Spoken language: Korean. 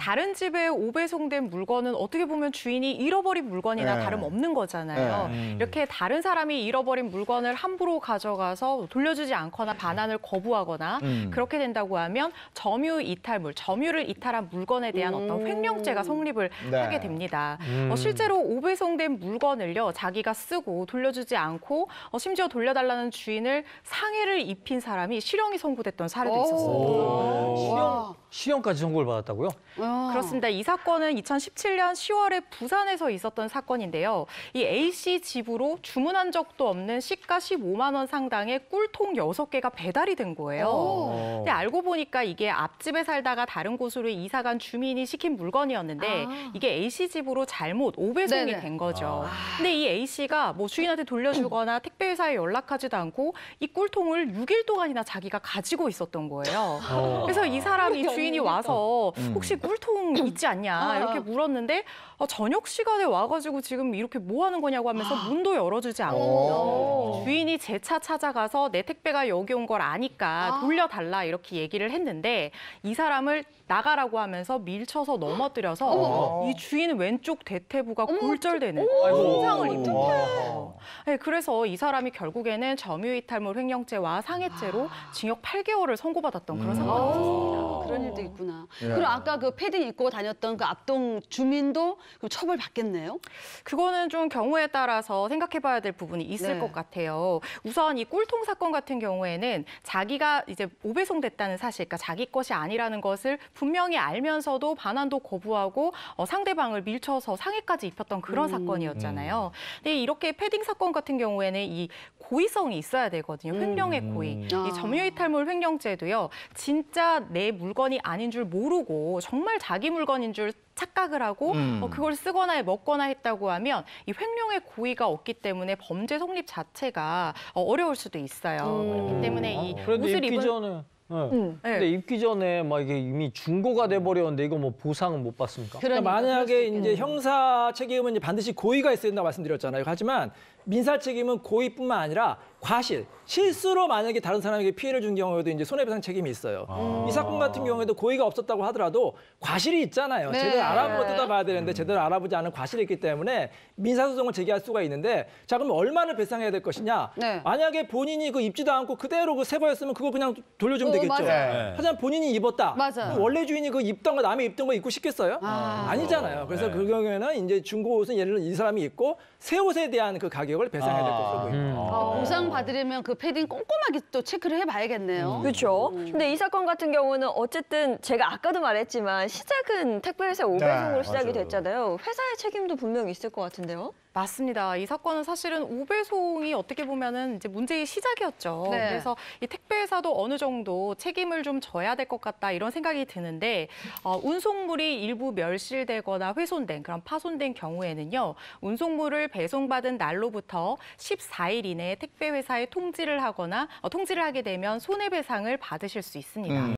다른 집에 오배송된 물건은 어떻게 보면 주인이 잃어버린 물건이나 네. 다름없는 거잖아요. 네. 이렇게 다른 사람이 잃어버린 물건을 함부로 가져가서 돌려주지 않거나 반환을 거부하거나 그렇게 된다고 하면 점유 이탈물, 점유를 이탈한 물건에 대한 어떤 횡령죄가 성립을 네. 하게 됩니다. 실제로 오배송된 물건을요, 자기가 쓰고 돌려주지 않고 심지어 돌려달라는 주인을 상해를 입힌 사람이 실형이 선고됐던 사례도 있었습니다. 실형까지 선고를 받았다고요? 그렇습니다. 이 사건은 2017년 10월에 부산에서 있었던 사건인데요. 이 A씨 집으로 주문한 적도 없는 시가 15만 원 상당의 꿀통 6개가 배달이 된 거예요. 근데 알고 보니까 이게 앞집에 살다가 다른 곳으로 이사간 주민이 시킨 물건이었는데 이게 A씨 집으로 잘못 오배송이 된 거죠. 근데 이 A씨가 뭐 주인한테 돌려주거나 택배회사에 연락하지도 않고 이 꿀통을 6일 동안이나 자기가 가지고 있었던 거예요. 그래서 이 사람이 주인이 와서 혹시 꿀통 있지 않냐 이렇게 물었는데 저녁 시간에 와가지고 지금 이렇게 뭐 하는 거냐고 하면서 문도 열어주지 않고 주인이 재차 찾아가서 내 택배가 여기 온 걸 아니까 돌려달라 이렇게 얘기를 했는데 이 사람을 나가라고 하면서 밀쳐서 넘어뜨려서 이 주인 왼쪽 대퇴부가 골절되는 손상을 입은 거예요. 네, 그래서 이 사람이 결국에는 점유이탈물 횡령죄와 상해죄로 징역 8개월을 선고받았던 그런 사건이 있었습니다. 그런 일도 있구나. 예. 그럼 아까 그 패딩 입고 다녔던 그 앞동 주민도 그럼 처벌 받겠네요? 그거는 좀 경우에 따라서 생각해봐야 될 부분이 있을 것 같아요. 우선 이 꿀통 사건 같은 경우에는 자기가 이제 오배송됐다는 사실, 그러니까 자기 것이 아니라는 것을 분명히 알면서도 반환도 거부하고 상대방을 밀쳐서 상해까지 입혔던 그런 사건이었잖아요. 근데 이렇게 패딩 사건 같은 경우에는 이 고의성이 있어야 되거든요. 횡령의 고의. 이 점유이탈물 횡령죄도요. 진짜 내 물건이 아닌 줄 모르고 정말 자기 물건인 줄 착각을 하고 그걸 쓰거나 먹거나 했다고 하면 이 횡령의 고의가 없기 때문에 범죄 성립 자체가 어려울 수도 있어요. 그렇기 때문에 이 그래도 옷을 입기 입은 전에. 근데 입기 전에 막 이게 이미 중고가 돼 버렸는데 이거 뭐 보상은 못 받습니까? 그러니까 만약에 이제 형사 책임은 이제 반드시 고의가 있어야 된다고 말씀드렸잖아요. 하지만 민사 책임은 고의뿐만 아니라 과실, 실수로 만약에 다른 사람에게 피해를 준 경우에도 이제 손해배상 책임이 있어요. 이 사건 같은 경우에도 고의가 없었다고 하더라도 과실이 있잖아요. 제대로 알아보고 뜯어봐야 되는데 제대로 알아보지 않은 과실이 있기 때문에 민사소송을 제기할 수가 있는데 자, 그럼 얼마를 배상해야 될 것이냐? 만약에 본인이 그 입지도 않고 그대로 그 새 거였으면 그거 그냥 돌려주면 되겠죠. 하지만 본인이 입었다. 그럼 원래 주인이 그 입던 거 남의 입던 거 입고 싶겠어요? 아니잖아요. 그래서 그 경우에는 이제 중고 옷은 예를 들어 이 사람이 입고 새 옷에 대한 그 가격을 배상해야 될 것으로 보입니다. 보상 받으려면 그 패딩 꼼꼼하게 또 체크를 해봐야겠네요. 그렇죠. 근데 이 사건 같은 경우는 어쨌든 제가 아까도 말했지만 시작은 택배회사 오배송으로 시작이 됐잖아요. 회사의 책임도 분명히 있을 것 같은데요. 맞습니다. 이 사건은 사실은 오배송이 어떻게 보면은 이제 문제의 시작이었죠. 그래서 이 택배회사도 어느 정도 책임을 좀 져야 될 것 같다 이런 생각이 드는데 운송물이 일부 멸실되거나 훼손된 그런 파손된 경우에는요. 운송물을 배송받은 날로부터 14일 이내에 택배회사에 통지를 하거나 통지를 하게 되면 손해배상을 받으실 수 있습니다.